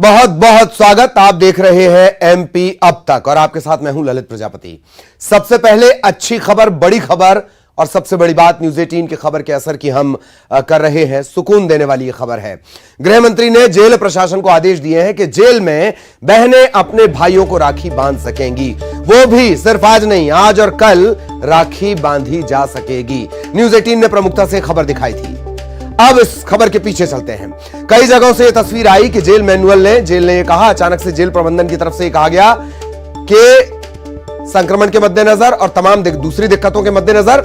बहुत बहुत स्वागत। आप देख रहे हैं एमपी अब तक और आपके साथ मैं हूं ललित प्रजापति। सबसे पहले अच्छी खबर, बड़ी खबर और सबसे बड़ी बात न्यूज 18 की खबर के असर की हम कर रहे हैं। सुकून देने वाली यह खबर है। गृह मंत्री ने जेल प्रशासन को आदेश दिए हैं कि जेल में बहनें अपने भाइयों को राखी बांध सकेंगी। वो भी सिर्फ आज नहीं, आज और कल राखी बांधी जा सकेगी। न्यूज 18 ने प्रमुखता से खबर दिखाई थी। अब इस खबर के पीछे चलते हैं। कई जगहों से यह तस्वीर आई कि जेल ने यह कहा, अचानक से जेल प्रबंधन की तरफ से कहा गया कि संक्रमण के मद्देनजर और तमाम दूसरी दिक्कतों के मद्देनजर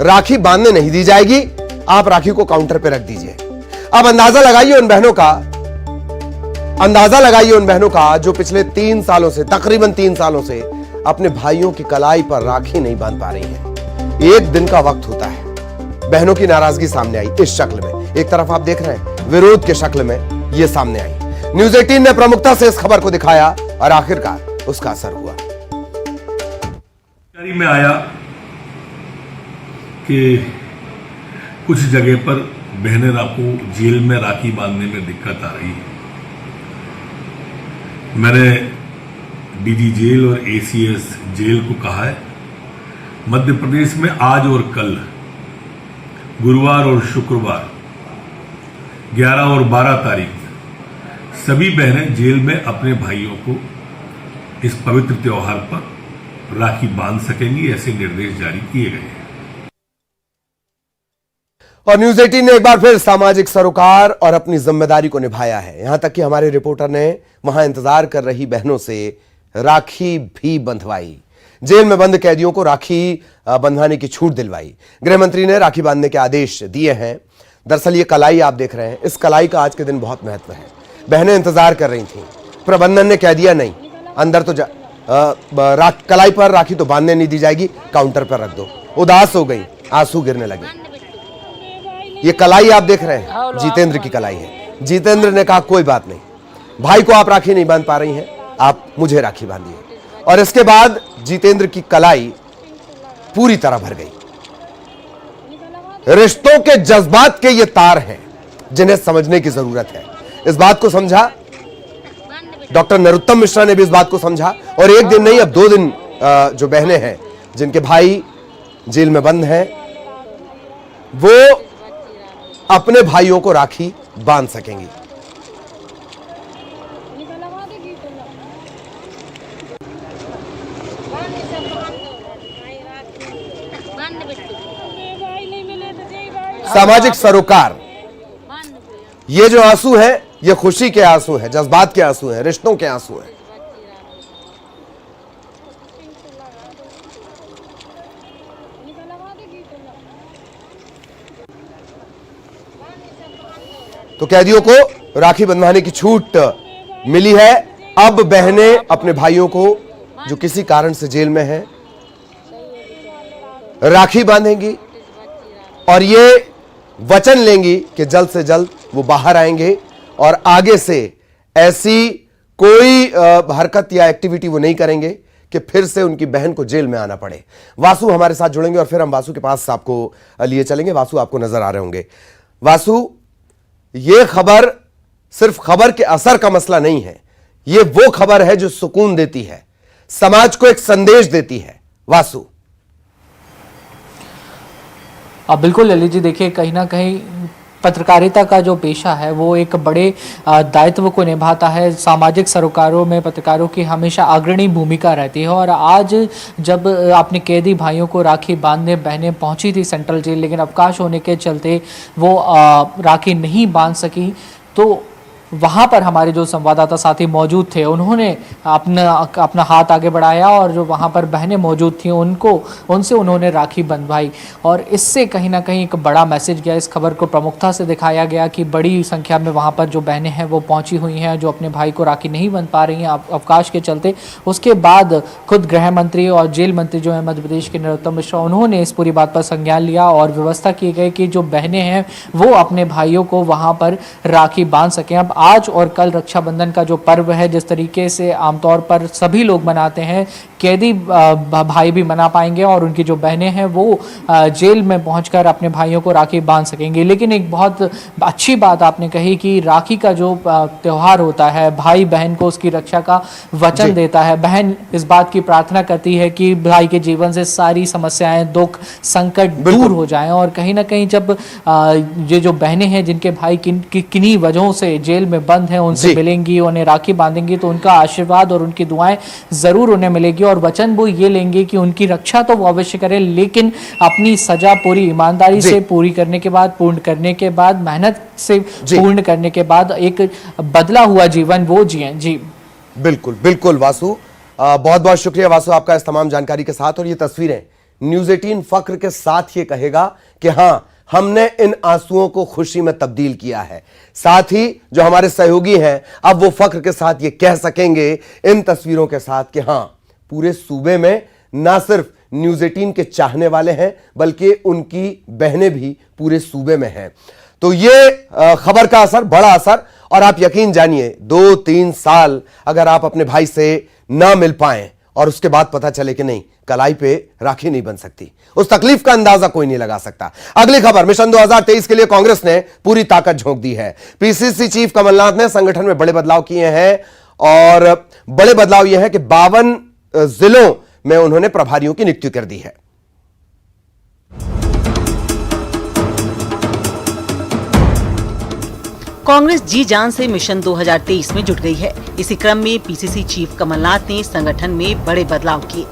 राखी बांधने नहीं दी जाएगी, आप राखी को काउंटर पर रख दीजिए। अब अंदाजा लगाइए उन बहनों का जो पिछले 3 सालों से, तकरीबन 3 सालों से अपने भाइयों की कलाई पर राखी नहीं बांध पा रही हैं। एक दिन का वक्त होता है। बहनों की नाराजगी सामने आई इस शक्ल में। एक तरफ आप देख रहे हैं विरोध के शक्ल में यह सामने आई। न्यूज 18 ने प्रमुखता से इस खबर को दिखाया और आखिरकार उसका असर हुआ। में आया कि कुछ जगह पर बहनें को जेल में राखी बांधने में दिक्कत आ रही है। मैंने डीजी जेल और एसीएस जेल को कहा है, मध्य प्रदेश में आज और कल, गुरुवार और शुक्रवार 11 और 12 तारीख सभी बहनें जेल में अपने भाइयों को इस पवित्र त्योहार पर राखी बांध सकेंगी, ऐसे निर्देश जारी किए गए हैं। और न्यूज 18 ने एक बार फिर सामाजिक सरोकार और अपनी जिम्मेदारी को निभाया है। यहां तक कि हमारे रिपोर्टर ने वहां इंतजार कर रही बहनों से राखी भी बंधवाई। जेल में बंद कैदियों को राखी बंधवाने की छूट दिलवाई। गृह मंत्री ने राखी बांधने के आदेश दिए हैं। दरअसल ये कलाई आप देख रहे हैं, इस कलाई का आज के दिन बहुत महत्व है। बहनें इंतजार कर रही थीं, प्रबंधन ने कह दिया नहीं, अंदर तो कलाई पर राखी तो बांधने नहीं दी जाएगी, काउंटर पर रख दो। उदास हो गई, आंसू गिरने लगे। ये कलाई आप देख रहे हैं जितेंद्र की कलाई है। जितेंद्र ने कहा कोई बात नहीं, भाई को आप राखी नहीं बांध पा रही हैं, आप मुझे राखी बांधिए। और इसके बाद जितेंद्र की कलाई पूरी तरह भर गई। रिश्तों के जज्बात के ये तार हैं जिन्हें समझने की जरूरत है। इस बात को समझा डॉक्टर नरोत्तम मिश्रा ने भी, इस बात को समझा। और एक दिन नहीं, अब 2 दिन जो बहनें हैं जिनके भाई जेल में बंद हैं, वो अपने भाइयों को राखी बांध सकेंगी। सामाजिक सरोकार, ये जो आंसू है, ये खुशी के आंसू है, जज्बात के आंसू है, रिश्तों के आंसू है। तो कैदियों को राखी बंधवाने की छूट मिली है। अब बहनें अपने भाइयों को जो किसी कारण से जेल में हैं राखी बांधेंगी और ये वचन लेंगी कि जल्द से जल्द वो बाहर आएंगे और आगे से ऐसी कोई हरकत या एक्टिविटी वो नहीं करेंगे कि फिर से उनकी बहन को जेल में आना पड़े। वासु हमारे साथ जुड़ेंगे और फिर हम वासु के पास आपको लिए चलेंगे। वासु आपको नजर आ रहे होंगे। वासु, ये खबर सिर्फ खबर के असर का मसला नहीं है, ये वो खबर है जो सुकून देती है, समाज को एक संदेश देती है। वासु, अब बिल्कुल ललित जी, देखिए कहीं ना कहीं पत्रकारिता का जो पेशा है वो एक बड़े दायित्व को निभाता है। सामाजिक सरोकारों में पत्रकारों की हमेशा अग्रणी भूमिका रहती है। और आज जब अपने कैदी भाइयों को राखी बांधने बहनें पहुंची थी सेंट्रल जेल, लेकिन अवकाश होने के चलते वो राखी नहीं बांध सकी, तो वहाँ पर हमारे जो संवाददाता साथी मौजूद थे उन्होंने अपना हाथ आगे बढ़ाया और जो वहाँ पर बहनें मौजूद थीं उनसे उन्होंने राखी बंधवाई। और इससे कहीं ना कहीं एक बड़ा मैसेज गया। इस खबर को प्रमुखता से दिखाया गया कि बड़ी संख्या में वहाँ पर जो बहनें हैं वो पहुँची हुई हैं, जो अपने भाई को राखी नहीं बंध पा रही हैं अवकाश के चलते। उसके बाद खुद गृह मंत्री और जेल मंत्री जो है मध्य प्रदेश के नरोत्तम मिश्रा, उन्होंने इस पूरी बात पर संज्ञान लिया और व्यवस्था की गई कि जो बहनें हैं वो अपने भाइयों को वहाँ पर राखी बांध सकें। अब आज और कल रक्षाबंधन का जो पर्व है, जिस तरीके से आमतौर पर सभी लोग मनाते हैं, कैदी भाई भी मना पाएंगे और उनकी जो बहनें हैं वो जेल में पहुंचकर अपने भाइयों को राखी बांध सकेंगे। लेकिन एक बहुत अच्छी बात आपने कही कि राखी का जो त्यौहार होता है, भाई बहन को उसकी रक्षा का वचन देता है। बहन इस बात की प्रार्थना करती है कि भाई के जीवन से सारी समस्याएं, दुख, संकट दूर हो जाएं। और कहीं ना कहीं जब ये जो बहनें हैं जिनके भाई किन्हीं वजहों से जेल में बंद हैं, उनसे मिलेंगी, उन्हें राखी बांधेंगी, तो उनका आशीर्वाद और उनकी दुआएं जरूर उन्हें मिलेगी। और वचन वो ये लेंगे कि उनकी रक्षा तो वो अवश्य करें, लेकिन अपनी सजा पूरी ईमानदारी से पूरी करने के बाद, पूर्ण करने के बाद, मेहनत से पूर्ण करने के बाद एक बदला हुआ जीवन वो जिएं। जी बिल्कुल बिल्कुल वासु, बहुत बहुत शुक्रिया वासु आपका इस तमाम जानकारी के साथ। और ये तस्वीरें न्यूज़ 18 फख्र के साथ ये कहेगा कि हां, हमने इन आंसुओं को खुशी में तब्दील किया है। साथ ही जो हमारे सहयोगी हैं अब वो फख्र के साथ ये कह सकेंगे इन तस्वीरों के साथ कि हां, पूरे सूबे में ना सिर्फ न्यूज़ 18 के चाहने वाले हैं बल्कि उनकी बहनें भी पूरे सूबे में हैं। तो ये खबर का असर, बड़ा असर। और आप यकीन जानिए 2-3 साल अगर आप अपने भाई से ना मिल पाएं और उसके बाद पता चले कि नहीं, कलाई पे राखी नहीं बन सकती, उस तकलीफ का अंदाजा कोई नहीं लगा सकता। अगली खबर, मिशन 2023 के लिए कांग्रेस ने पूरी ताकत झोंक दी है। पीसीसी चीफ कमलनाथ ने संगठन में बड़े बदलाव किए हैं और बड़े बदलाव यह है कि 52 जिलों में उन्होंने प्रभारियों की नियुक्ति कर दी है। कांग्रेस जी जान से मिशन 2023 में जुट गई है। इसी क्रम में पीसीसी चीफ कमलनाथ ने संगठन में बड़े बदलाव किए।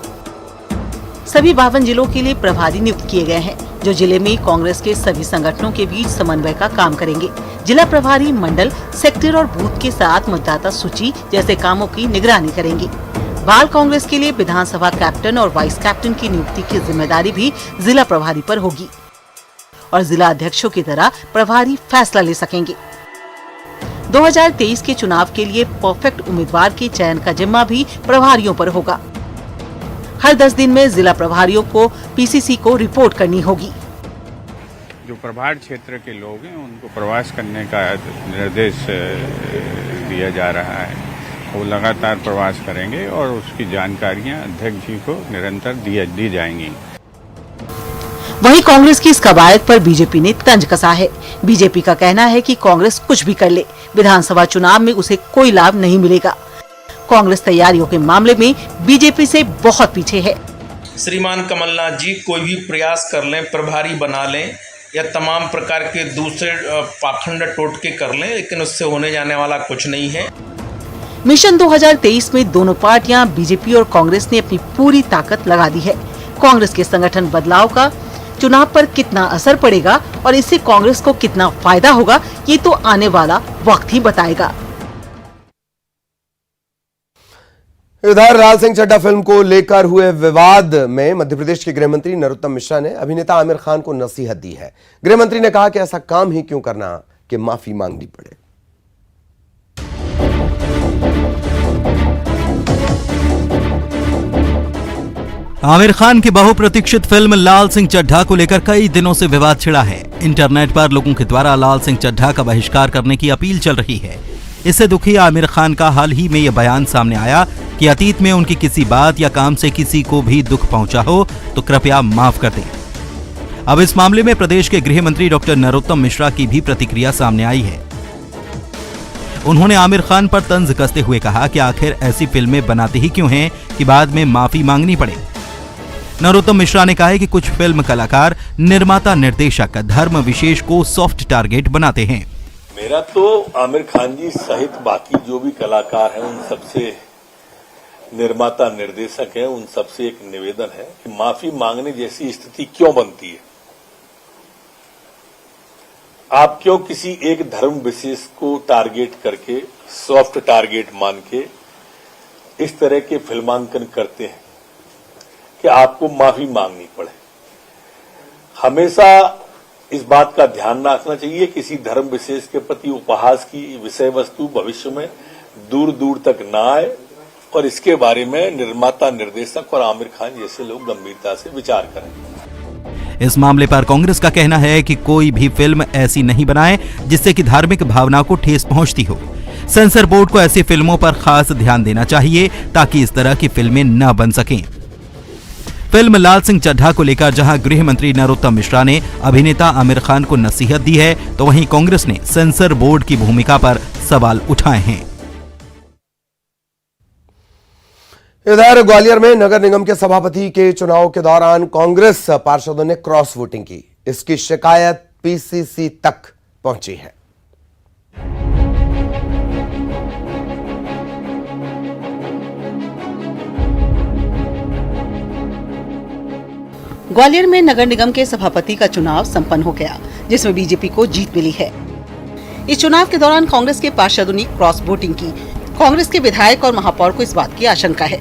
सभी 52 जिलों के लिए प्रभारी नियुक्त किए गए हैं, जो जिले में कांग्रेस के सभी संगठनों के बीच समन्वय का काम करेंगे। जिला प्रभारी मंडल, सेक्टर और बूथ के साथ मतदाता सूची जैसे कामों की निगरानी करेंगे। बाल कांग्रेस के लिए विधानसभा कैप्टन और वाइस कैप्टन की नियुक्ति की जिम्मेदारी भी जिला प्रभारी पर होगी और जिला अध्यक्षों की तरह प्रभारी फैसला ले सकेंगे। 2023 के चुनाव के लिए परफेक्ट उम्मीदवार के चयन का जिम्मा भी प्रभारियों पर होगा। हर 10 दिन में जिला प्रभारियों को पीसीसी को रिपोर्ट करनी होगी। जो प्रभार क्षेत्र के लोग हैं उनको प्रवास करने का निर्देश दिया जा रहा है। वो लगातार प्रवास करेंगे और उसकी जानकारियां अध्यक्ष जी को निरंतर दी जाएंगी। वहीं कांग्रेस की इस कवायद पर बीजेपी ने तंज कसा है। बीजेपी का कहना है कि कांग्रेस कुछ भी कर ले, विधानसभा चुनाव में उसे कोई लाभ नहीं मिलेगा। कांग्रेस तैयारियों के मामले में बीजेपी से बहुत पीछे है। श्रीमान कमलनाथ जी कोई भी प्रयास कर लें, प्रभारी बना लें या तमाम प्रकार के दूसरे पाखंड टोटके कर लें, लेकिन उससे होने जाने वाला कुछ नहीं है। मिशन 2023 में दोनों पार्टियां बीजेपी और कांग्रेस ने अपनी पूरी ताकत लगा दी है। कांग्रेस के संगठन बदलाव का चुनाव पर कितना असर पड़ेगा और इससे कांग्रेस को कितना फायदा होगा, ये तो आने वाला वक्त ही बताएगा। इधर लाल सिंह चड्ढा फिल्म को लेकर हुए विवाद में मध्य प्रदेश के गृह मंत्री नरोत्तम मिश्रा ने अभिनेता आमिर खान को नसीहत दी है। गृह मंत्री ने कहा कि ऐसा काम ही क्यों करना कि माफी मांगनी पड़े। आमिर खान की बहुप्रतीक्षित फिल्म लाल सिंह चड्ढा को लेकर कई दिनों से विवाद छिड़ा है। इंटरनेट पर लोगों के द्वारा लाल सिंह चड्ढा का बहिष्कार करने की अपील चल रही है। इससे दुखी आमिर खान का हाल ही में यह बयान सामने आया कि अतीत में उनकी किसी बात या काम से किसी को भी दुख पहुंचा हो तो कृपया माफ कर दें। अब इस मामले में प्रदेश के गृह मंत्री डॉक्टर नरोत्तम मिश्रा की भी प्रतिक्रिया सामने आई है। उन्होंने आमिर खान पर तंज कसते हुए कहा कि आखिर ऐसी फिल्में बनाते ही क्यों हैं कि बाद में माफी मांगनी पड़े। नरोत्तम मिश्रा ने कहा है कि कुछ फिल्म कलाकार, निर्माता, निर्देशक धर्म विशेष को सॉफ्ट टारगेट बनाते हैं। मेरा तो आमिर खान जी सहित बाकी जो भी कलाकार हैं उन सबसे, निर्माता, निर्देशक हैं, उन सबसे एक निवेदन है कि माफी मांगने जैसी स्थिति क्यों बनती है। आप क्यों किसी एक धर्म विशेष को टारगेट करके, सॉफ्ट टारगेट मान के इस तरह के फिल्मांकन करते हैं कि आपको माफी मांगनी पड़े। हमेशा इस बात का ध्यान रखना चाहिए किसी धर्म विशेष के प्रति उपहास की विषय वस्तु भविष्य में दूर दूर तक न आए और इसके बारे में निर्माता, निर्देशक और आमिर खान जैसे लोग गंभीरता से विचार करें। इस मामले पर कांग्रेस का कहना है कि कोई भी फिल्म ऐसी नहीं बनाए जिससे कि धार्मिक भावना को ठेस पहुंचती हो। सेंसर बोर्ड को ऐसी फिल्मों पर खास ध्यान देना चाहिए ताकि इस तरह की फिल्में न बन सकें। फिल्म लाल सिंह चड्ढा को लेकर जहां गृह मंत्री नरोत्तम मिश्रा ने अभिनेता आमिर खान को नसीहत दी है, तो वहीं कांग्रेस ने सेंसर बोर्ड की भूमिका पर सवाल उठाए हैं। इधर ग्वालियर में नगर निगम के सभापति के चुनाव के दौरान कांग्रेस पार्षदों ने क्रॉस वोटिंग की। इसकी शिकायत पीसीसी तक पहुंची है। ग्वालियर में नगर निगम के सभापति का चुनाव संपन्न हो गया, जिसमें बीजेपी को जीत मिली है। इस चुनाव के दौरान कांग्रेस के पार्षदों ने क्रॉस वोटिंग की। कांग्रेस के विधायक और महापौर को इस बात की आशंका है।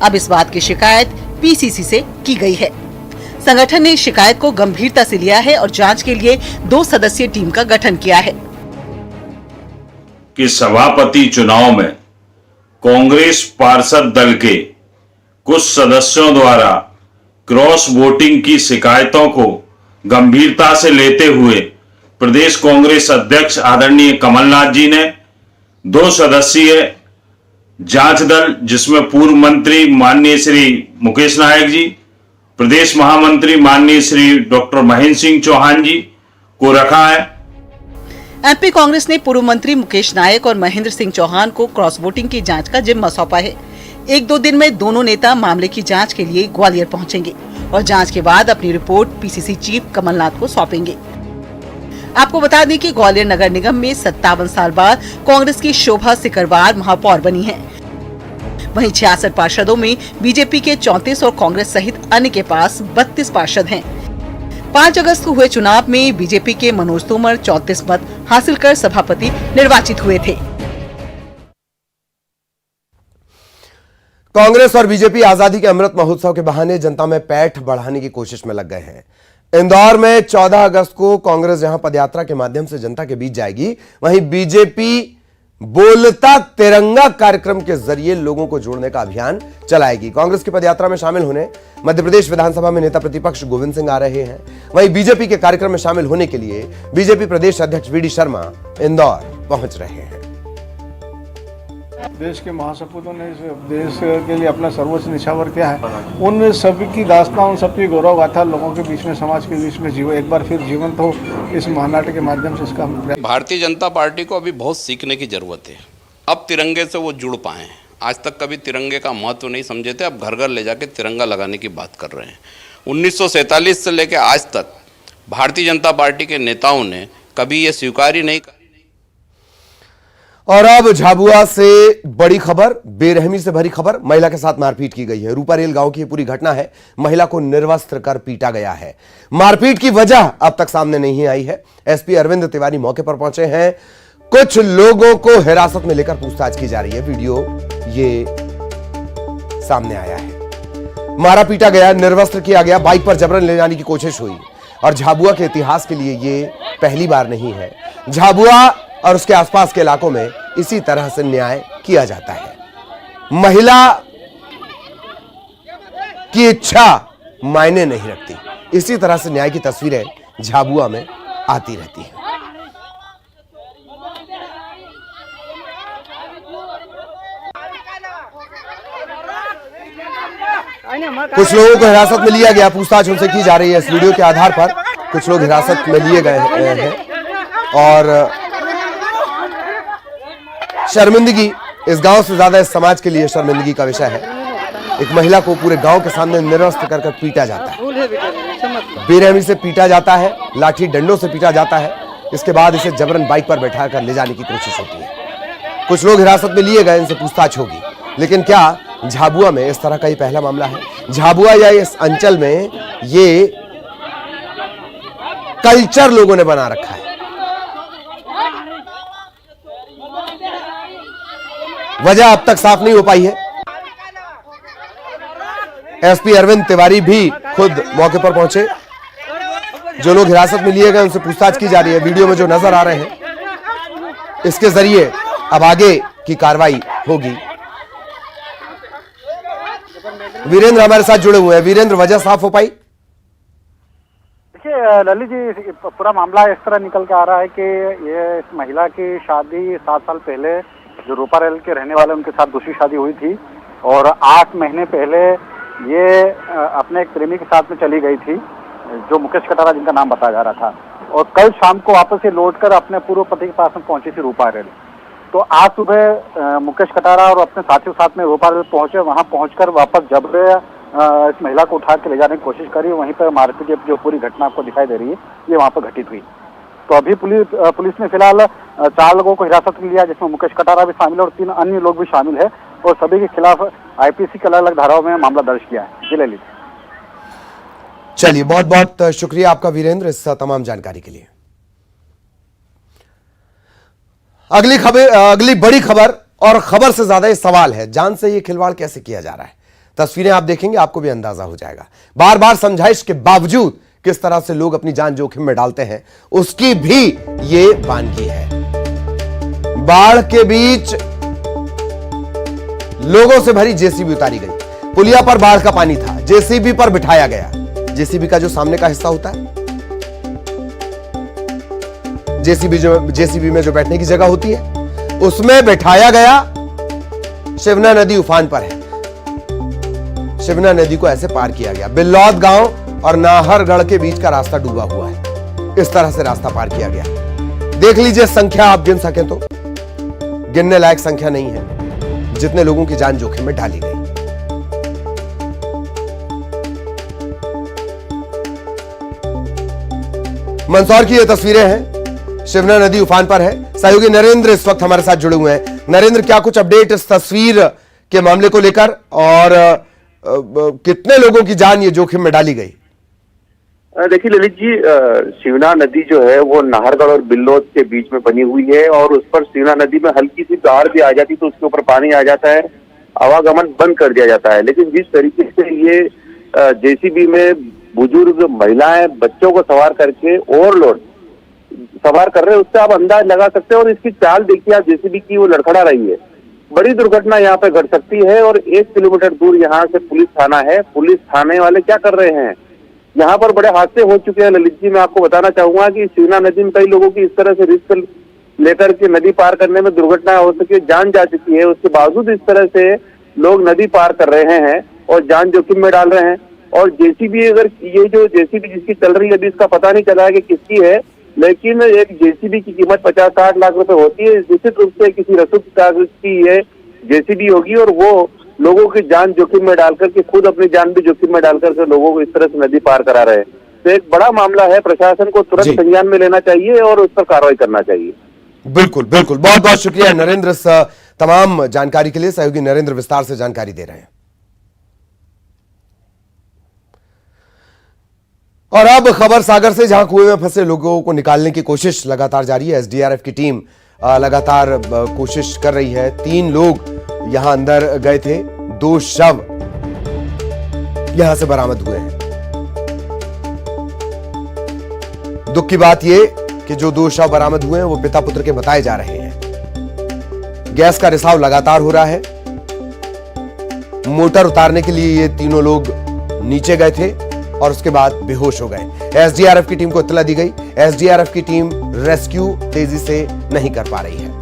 अब इस बात की शिकायत पीसीसी से की गई है। संगठन ने इस शिकायत को गंभीरता से लिया है और जांच के लिए 2 सदस्यीय टीम का गठन किया है। कि सभापति चुनाव में कांग्रेस पार्षद दल के कुछ सदस्यों द्वारा क्रॉस वोटिंग की शिकायतों को गंभीरता से लेते हुए प्रदेश कांग्रेस अध्यक्ष आदरणीय कमलनाथ जी ने 2 सदस्यीय जांच दल, जिसमें पूर्व मंत्री माननीय श्री मुकेश नायक जी, प्रदेश महामंत्री माननीय श्री डॉक्टर महेंद्र सिंह चौहान जी को रखा है। एमपी कांग्रेस ने पूर्व मंत्री मुकेश नायक और महेंद्र सिंह चौहान को क्रॉस वोटिंग की जांच का जिम्मा सौंपा है। 1-2 दिन में दोनों नेता मामले की जांच के लिए ग्वालियर पहुंचेंगे और जांच के बाद अपनी रिपोर्ट पीसीसी चीफ कमलनाथ को सौंपेंगे। आपको बता दें कि ग्वालियर नगर निगम में 57 साल बाद कांग्रेस की शोभा सिकरवार महापौर बनी है। वहीं 66 पार्षदों में बीजेपी के 34 और कांग्रेस सहित अन्य के पास 32 पार्षद हैं। 5 अगस्त को हुए चुनाव में बीजेपी के मनोज तोमर 34 मत हासिल कर सभापति निर्वाचित हुए थे। कांग्रेस और बीजेपी आजादी के अमृत महोत्सव के बहाने जनता में पैठ बढ़ाने की कोशिश में लग गए हैं। इंदौर में 14 अगस्त को कांग्रेस जहां पदयात्रा के माध्यम से जनता के बीच जाएगी, वहीं बीजेपी बोलता तिरंगा कार्यक्रम के जरिए लोगों को जोड़ने का अभियान चलाएगी। कांग्रेस की पदयात्रा में शामिल होने मध्य प्रदेश विधानसभा में नेता प्रतिपक्ष गोविंद सिंह आ रहे हैं। वहीं बीजेपी के कार्यक्रम में शामिल होने के लिए बीजेपी प्रदेश अध्यक्ष वीडी शर्मा इंदौर पहुंच रहे हैं। देश के महासपूतों ने देश के लिए अपना सर्वोच्च निछावर किया है। उन सभी की दास्तां, उन सबकी गौरव गाथा लोगों के बीच में, समाज के बीच में एक बार फिर जीवंत हो, इस महानाट्य के माध्यम से इसका भारतीय जनता पार्टी को अभी बहुत सीखने की जरूरत है। अब तिरंगे से वो जुड़ पाए हैं। आज तक कभी तिरंगे का महत्व नहीं समझे थे, अब घर घर ले जाके तिरंगा लगाने की बात कर रहे हैं। 1947 से लेकर आज तक भारतीय जनता पार्टी के नेताओं ने कभी ये स्वीकार ही नहीं करी। और अब झाबुआ से बड़ी खबर, बेरहमी से भरी खबर। महिला के साथ मारपीट की गई है। रूपारेल गांव की पूरी घटना है। महिला को निर्वस्त्र कर पीटा गया है। मारपीट की वजह अब तक सामने नहीं आई है। एसपी अरविंद तिवारी मौके पर पहुंचे हैं। कुछ लोगों को हिरासत में लेकर पूछताछ की जा रही है। वीडियो ये सामने आया है। मारा पीटा गया, निर्वस्त्र किया गया, बाइक पर जबरन ले जाने की कोशिश हुई। और झाबुआ के इतिहास के लिए ये पहली बार नहीं है। झाबुआ और उसके आसपास के इलाकों में इसी तरह से न्याय किया जाता है। महिला की इच्छा मायने नहीं रखती। इसी तरह से न्याय की तस्वीरें झाबुआ में आती रहती हैं। कुछ लोगों को हिरासत में लिया गया, पूछताछ उनसे की जा रही है। इस वीडियो के आधार पर कुछ लोग हिरासत में लिए गए हैं और शर्मिंदगी इस गांव से ज्यादा इस समाज के लिए शर्मिंदगी का विषय है। एक महिला को पूरे गांव के सामने निर्वस्त्र कर पीटा जाता है, बेरहमी से पीटा जाता है, लाठी डंडों से पीटा जाता है। इसके बाद इसे जबरन बाइक पर बैठाकर ले जाने की कोशिश होती है। कुछ लोग हिरासत में लिए गए, इनसे पूछताछ होगी। लेकिन क्या झाबुआ में इस तरह का ही पहला मामला है? झाबुआ या इस अंचल में ये कल्चर लोगों ने बना रखा है। वजह अब तक साफ नहीं हो पाई है। एसपी अरविंद तिवारी भी खुद मौके पर पहुंचे। जो लोग हिरासत में लिए गए उनसे पूछताछ की जा रही है। वीडियो में जो नजर आ रहे हैं, इसके जरिए अब आगे की कार्रवाई होगी। वीरेंद्र हमारे साथ जुड़े हुए हैं। वीरेंद्र, वजह साफ हो पाई? देखिए ललित जी, पूरा मामला इस तरह निकल के आ रहा है कि ये इस महिला की शादी 7 साल पहले जो रूपारेल के रहने वाले उनके साथ दूसरी शादी हुई थी और 8 महीने पहले ये अपने एक प्रेमी के साथ में चली गई थी जो मुकेश कटारा जिनका नाम बताया जा रहा था, और कल शाम को वापस से लौटकर अपने पूर्व पति के पास में पहुंची थी रूपारेल। तो आज सुबह मुकेश कटारा और अपने साथियों के साथ में रूपारेल पहुंचे। वहां पहुंचकर वापस जब इस महिला को उठा के ले जाने की कोशिश करी, वहीं पर मारपीट की जो पूरी घटना आपको दिखाई दे रही है ये वहां पर घटित हुई। तो अभी पुलिस ने फिलहाल 4 लोगों को हिरासत में लिया, जिसमें मुकेश कटारा भी शामिल है और 3 अन्य लोग भी शामिल है, और सभी के खिलाफ आईपीसी के अलग अलग धाराओं में मामला दर्ज किया है। जी ललित। चलिए, बहुत बहुत शुक्रिया आपका वीरेंद्र इस तमाम जानकारी के लिए। अगली बड़ी खबर, और खबर से ज्यादा ये सवाल है, जान से ये खिलवाड़ कैसे किया जा रहा है। तस्वीरें आप देखेंगे आपको भी अंदाजा हो जाएगा। बार बार समझाइश के बावजूद किस तरह से लोग अपनी जान जोखिम में डालते हैं, उसकी भी ये वानगी है। बाढ़ के बीच लोगों से भरी जेसीबी उतारी गई। पुलिया पर बाढ़ का पानी था, जेसीबी पर बिठाया गया। जेसीबी का जो सामने का हिस्सा होता है, जेसीबी में जो बैठने की जगह होती है, उसमें बैठाया गया। शिवना नदी उफान पर है। शिवना नदी को ऐसे पार किया गया। बिल्लौद गांव और नाहरगढ़ के बीच का रास्ता डूबा हुआ है। इस तरह से रास्ता पार किया गया। देख लीजिए, संख्या आप गिन सकें तो गिनने लायक संख्या नहीं है जितने लोगों की जान जोखिम में डाली गई। मंदसौर की ये तस्वीरें हैं। शिवना नदी उफान पर है। सहयोगी नरेंद्र इस वक्त हमारे साथ जुड़े हुए हैं। नरेंद्र, क्या कुछ अपडेट इस तस्वीर के मामले को लेकर, और कितने लोगों की जान ये जोखिम में डाली गई? देखिए ललित जी, शिवना नदी जो है वो नाहरगढ़ और बिल्लौद के बीच में बनी हुई है, और उस पर शिवना नदी में हल्की सी बाढ़ भी आ जाती तो उसके ऊपर पानी आ जाता है, आवागमन बंद कर दिया जाता है। लेकिन जिस तरीके से ये जेसीबी में बुजुर्ग, महिलाएं, बच्चों को सवार करके ओवरलोड सवार कर रहे हैं, उससे आप अंदाज लगा सकते हैं। और इसकी चाल देखिए आप, जेसीबी की वो लड़खड़ा रही है। बड़ी दुर्घटना यहाँ पे घट सकती है। और 1 किलोमीटर दूर यहाँ से पुलिस थाना है। पुलिस थाने वाले क्या कर रहे हैं, यहाँ पर बड़े हादसे हो चुके हैं। ललित जी, मैं आपको बताना चाहूंगा कि शिवना नदी में कई लोगों की इस तरह से रिस्क लेकर के नदी पार करने में दुर्घटना हो सकी, जान जा चुकी है। उसके बावजूद इस तरह से लोग नदी पार कर रहे हैं और जान जोखिम में डाल रहे हैं। और जेसीबी, अगर ये जो जेसीबी जिसकी चल रही है अभी, इसका पता नहीं चला है कि किसकी है, लेकिन एक जेसीबी की कीमत 50-60 लाख रुपए होती है। निश्चित रूप से किसी रसूख कागज की ये जेसीबी होगी, और वो लोगों की जान जोखिम में डालकर के खुद अपनी जान भी जोखिम में डालकर के लोगों को इस तरह से नदी पार करा रहे हैं। तो एक बड़ा मामला है, प्रशासन को तुरंत संज्ञान में लेना चाहिए और उस पर कार्रवाई करना चाहिए। बिल्कुल बिल्कुल, बहुत बहुत शुक्रिया नरेंद्र इस तमाम जानकारी के लिए। सहयोगी नरेंद्र विस्तार से जानकारी दे रहे हैं। और अब खबर सागर से, जहां कुएं में फंसे लोगों को निकालने की कोशिश लगातार जारी है। एसडीआरएफ की टीम लगातार कोशिश कर रही है। 3 लोग यहां अंदर गए थे, 2 शव यहां से बरामद हुए हैं। दुख की बात यह कि जो 2 शव बरामद हुए हैं वो पिता पुत्र के बताए जा रहे हैं। गैस का रिसाव लगातार हो रहा है। मोटर उतारने के लिए ये तीनों लोग नीचे गए थे और उसके बाद बेहोश हो गए। एसडीआरएफ की टीम को इत्तला दी गई। एसडीआरएफ की टीम रेस्क्यू तेजी से नहीं कर पा रही है।